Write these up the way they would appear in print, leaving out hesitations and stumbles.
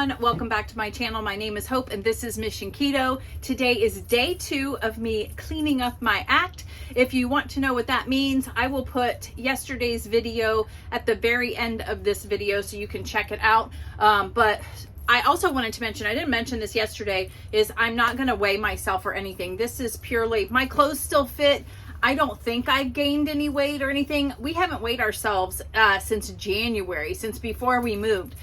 everyone, welcome back to my channel. My name is Hope and this is Mission Keto. Today is day 2 of me cleaning up my act. If you want to know what that means, I will put yesterday's video at the very end of this video so you can check it out. But I also wanted to mention, I didn't mention this yesterday, is I'm not going to weigh myself or anything. This is purely, my clothes still fit. I don't think I've gained any weight or anything. We haven't weighed ourselves since January, since before we moved.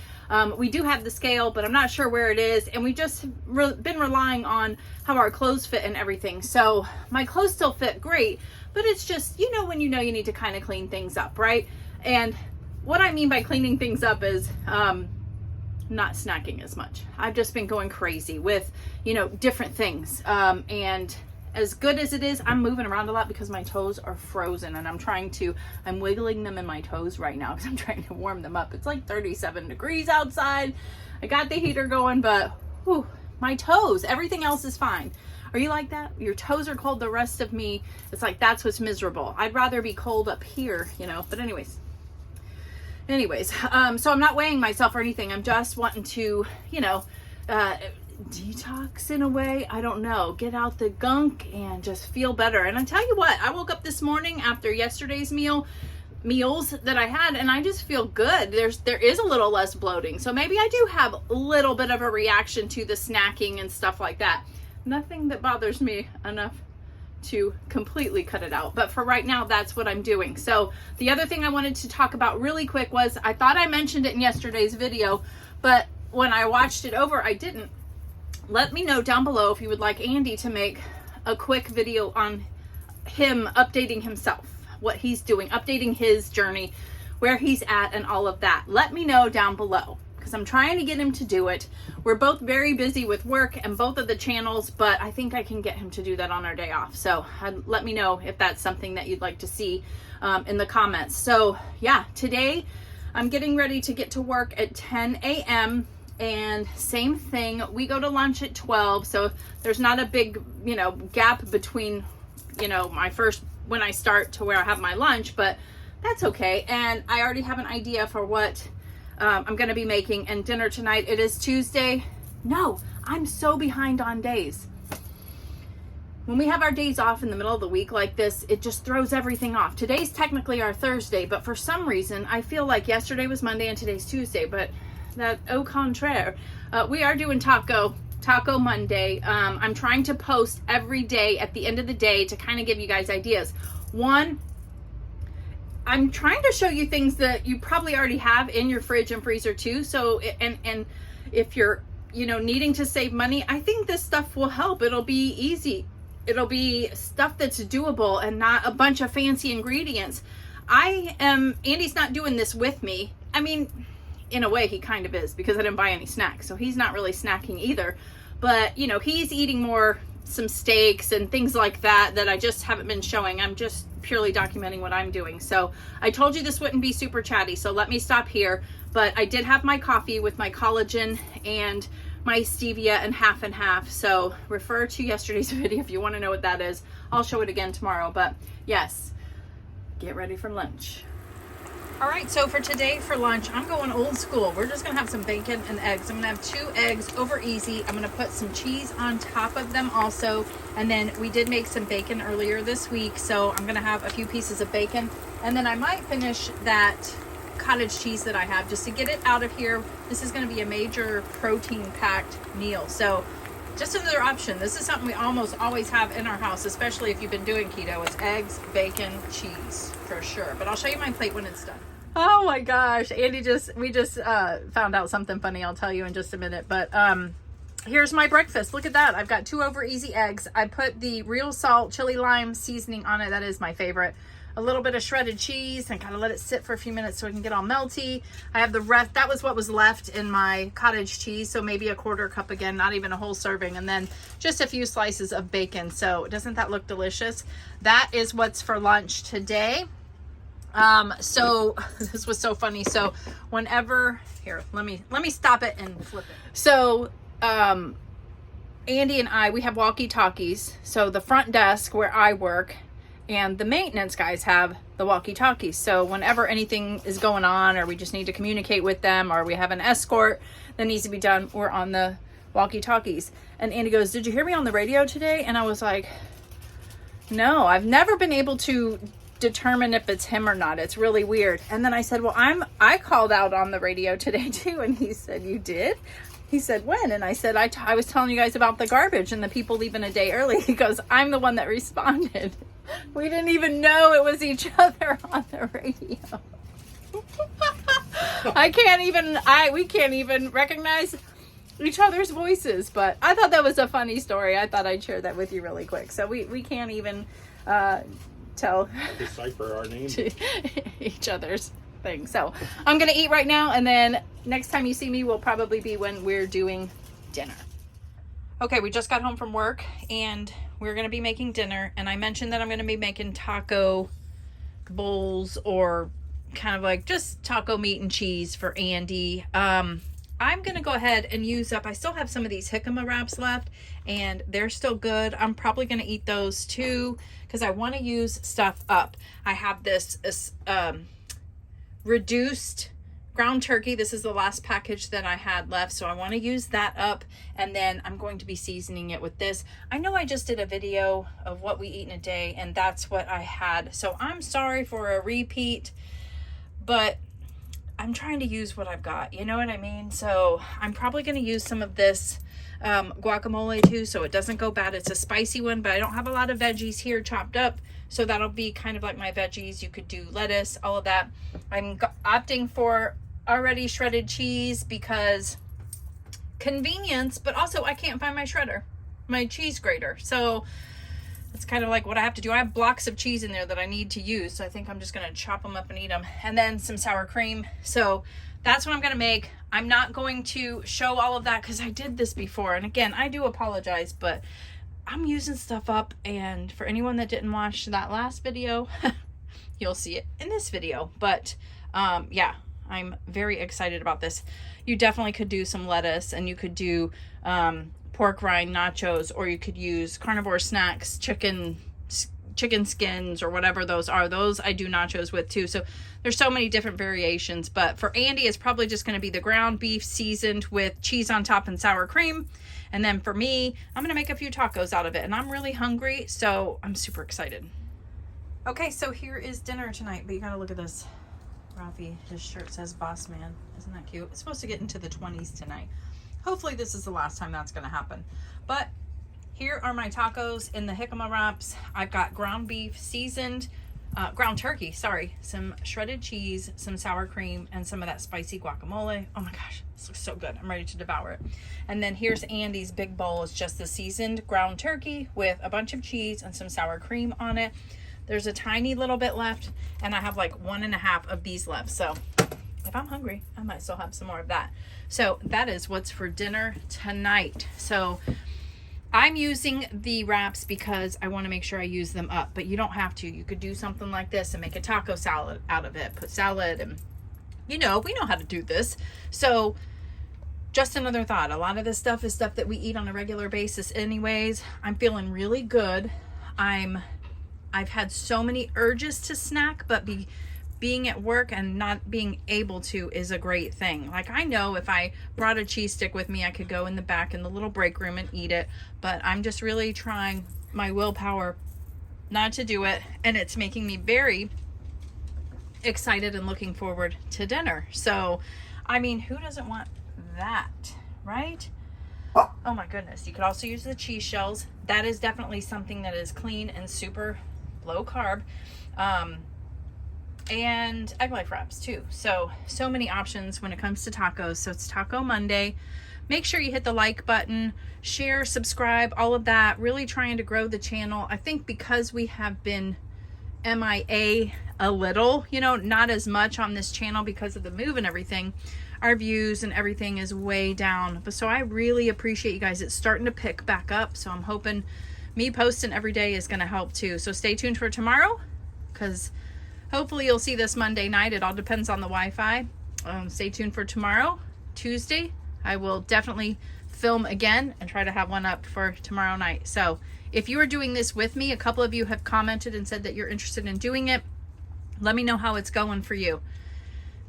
We do have the scale, but I'm not sure where it is. And we just been relying on how our clothes fit and everything. So my clothes still fit great, but it's just, you know, when you know you need to kind of clean things up, right? And what I mean by cleaning things up is not snacking as much. I've just been going crazy with, you know, different things. And as good as it is, I'm moving around a lot because my toes are frozen and I'm wiggling them in my toes right now because I'm trying to warm them up. It's like 37 degrees outside. I got the heater going, but whew, my toes, everything else is fine. Are you like that? Your toes are cold. The rest of me, it's like, that's what's miserable. I'd rather be cold up here, you know, but anyways, so I'm not weighing myself or anything. I'm just wanting to, you know, detox in a way. I don't know, get out the gunk and just feel better. And I tell you what, I woke up this morning after yesterday's meals that I had, and I just feel good. There is a little less bloating, so maybe I do have a little bit of a reaction to the snacking and stuff like that. Nothing that bothers me enough to completely cut it out, but for right now, that's what I'm doing. So the other thing I wanted to talk about really quick was, I thought I mentioned it in yesterday's video, but when I watched it over, I didn't. Let me know down below if you would like Andy to make a quick video on him updating himself, what he's doing, updating his journey, where he's at and all of that. Let me know down below because I'm trying to get him to do it. We're both very busy with work and both of the channels, but I think I can get him to do that on our day off. So let me know if that's something that you'd like to see in the comments. So yeah, today I'm getting ready to get to work at 10 a.m. And same thing, we go to lunch at 12, so there's not a big, you know, gap between, you know, when I start to where I have my lunch, but that's okay. And I already have an idea for what I'm going to be making. And dinner tonight, it is Tuesday. No, I'm so behind on days. When we have our days off in the middle of the week like this, it just throws everything off. Today's technically our Thursday, but for some reason, I feel like yesterday was Monday and today's Tuesday, but that au contraire. We are doing Taco Monday. I'm trying to post every day at the end of the day to kind of give you guys ideas. One, I'm trying to show you things that you probably already have in your fridge and freezer too. So, and if you're, you know, needing to save money, I think this stuff will help. It'll be easy. It'll be stuff that's doable and not a bunch of fancy ingredients. Andy's not doing this with me. I mean, in a way he kind of is because I didn't buy any snacks, so he's not really snacking either, but you know, he's eating some steaks and things like that I just haven't been showing. I'm just purely documenting what I'm doing. So I told you this wouldn't be super chatty, so let me stop here. But I did have my coffee with my collagen and my stevia and half, so refer to yesterday's video if you want to know what that is. I'll show it again tomorrow, but yes, get ready for lunch. All right, so for today for lunch, I'm going old school. We're just gonna have some bacon and eggs. I'm gonna have 2 eggs over easy. I'm gonna put some cheese on top of them also. And then we did make some bacon earlier this week, so I'm gonna have a few pieces of bacon. And then I might finish that cottage cheese that I have just to get it out of here. This is gonna be a major protein-packed meal. So just another option. This is something we almost always have in our house, especially if you've been doing keto. It's eggs, bacon, cheese, for sure. But I'll show you my plate when it's done. Oh my gosh, Andy we just found out something funny. I'll tell you in just a minute. But here's my breakfast. Look at that. I've got 2 over easy eggs. I put the real salt chili lime seasoning on it. That is my favorite. A little bit of shredded cheese and kind of let it sit for a few minutes so it can get all melty. I have the rest. That was what was left in my cottage cheese, so maybe a 1/4 cup again, not even a whole serving, and then just a few slices of bacon. So doesn't that look delicious? That is what's for lunch today. So this was so funny. So whenever, here, let me stop it and flip it. So Andy and we have walkie-talkies. So the front desk where I work and the maintenance guys have the walkie-talkies. So whenever anything is going on, or we just need to communicate with them, or we have an escort that needs to be done, we're on the walkie-talkies. And Andy goes, "Did you hear me on the radio today?" And I was like, no, I've never been able to determine if it's him or not. It's really weird. And then I said, well, I called out on the radio today too. And he said, "You did?" He said, "When?" And I said, I was telling you guys about the garbage and the people leaving a day early. He goes, "I'm the one that responded." We didn't even know it was each other on the radio. We can't even recognize each other's voices. But I thought that was a funny story. I thought I'd share that with you really quick. So we can't even decipher our names. Each other's thing. So I'm gonna eat right now, and then next time you see me will probably be when we're doing dinner. Okay, we just got home from work and we're gonna be making dinner, and I mentioned that I'm gonna be making taco bowls, or kind of like just taco meat and cheese for Andy. I'm gonna go ahead and use up, I still have some of these jicama wraps left and they're still good. I'm probably gonna eat those too because I want to use stuff up. I have this reduced ground turkey. This is the last package that I had left, so I want to use that up, and then I'm going to be seasoning it with this. I know I just did a video of what we eat in a day, and that's what I had, so I'm sorry for a repeat, but I'm trying to use what I've got, you know what I mean? So I'm probably going to use some of this guacamole too, so it doesn't go bad. It's a spicy one, but I don't have a lot of veggies here chopped up, so that'll be kind of like my veggies. You could do lettuce, all of that. I'm opting for already shredded cheese because convenience, but also I can't find my shredder, my cheese grater, so it's kind of like what I have to do. I have blocks of cheese in there that I need to use, so I think I'm just going to chop them up and eat them. And then some sour cream. So that's what I'm going to make. I'm not going to show all of that because I did this before. And again, I do apologize, but I'm using stuff up. And for anyone that didn't watch that last video, you'll see it in this video. But yeah, I'm very excited about this. You definitely could do some lettuce, and you could do pork rind nachos, or you could use carnivore snacks, chicken skins, or whatever those are. Those I do nachos with too. So there's so many different variations, but for Andy, it's probably just going to be the ground beef seasoned with cheese on top and sour cream. And then for me, I'm going to make a few tacos out of it, and I'm really hungry, so I'm super excited. Okay, so here is dinner tonight, but you got to look at this. Rafi, his shirt says Boss Man. Isn't that cute? It's supposed to get into the 20s tonight. Hopefully this is the last time that's going to happen. But here are my tacos in the jicama wraps. I've got ground beef seasoned, ground turkey, sorry, some shredded cheese, some sour cream, and some of that spicy guacamole. Oh my gosh, this looks so good. I'm ready to devour it. And then here's Andy's big bowl. It's just the seasoned ground turkey with a bunch of cheese and some sour cream on it. There's a tiny little bit left, and I have like 1.5 of these left. So if I'm hungry, I might still have some more of that. So that is what's for dinner tonight. So I'm using the wraps because I want to make sure I use them up, but you don't have to. You could do something like this and make a taco salad out of it, put salad, and you know, we know how to do this. So just another thought. A lot of this stuff is stuff that we eat on a regular basis anyways. I'm feeling really good. I've had so many urges to snack, but being at work and not being able to is a great thing. Like, I know if I brought a cheese stick with me, I could go in the back in the little break room and eat it, but I'm just really trying my willpower not to do it, and it's making me very excited and looking forward to dinner. So, I mean, who doesn't want that, right? Oh my goodness. You could also use the cheese shells. That is definitely something that is clean and super low carb. And egg life wraps too. So many options when it comes to tacos. So it's Taco Monday. Make sure you hit the like button, share, subscribe, all of that. Really trying to grow the channel. I think because we have been MIA a little, you know, not as much on this channel because of the move and everything, our views and everything is way down. But so I really appreciate you guys. It's starting to pick back up. So I'm hoping me posting every day is going to help too. So stay tuned for tomorrow, because hopefully you'll see this Monday night. It all depends on the Wi-Fi. Stay tuned for tomorrow, Tuesday. I will definitely film again and try to have one up for tomorrow night. So If you are doing this with me, a couple of you have commented and said that you're interested in doing it. Let me know how it's going for you.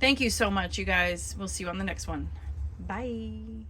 Thank you so much, you guys. We'll see you on the next one. Bye.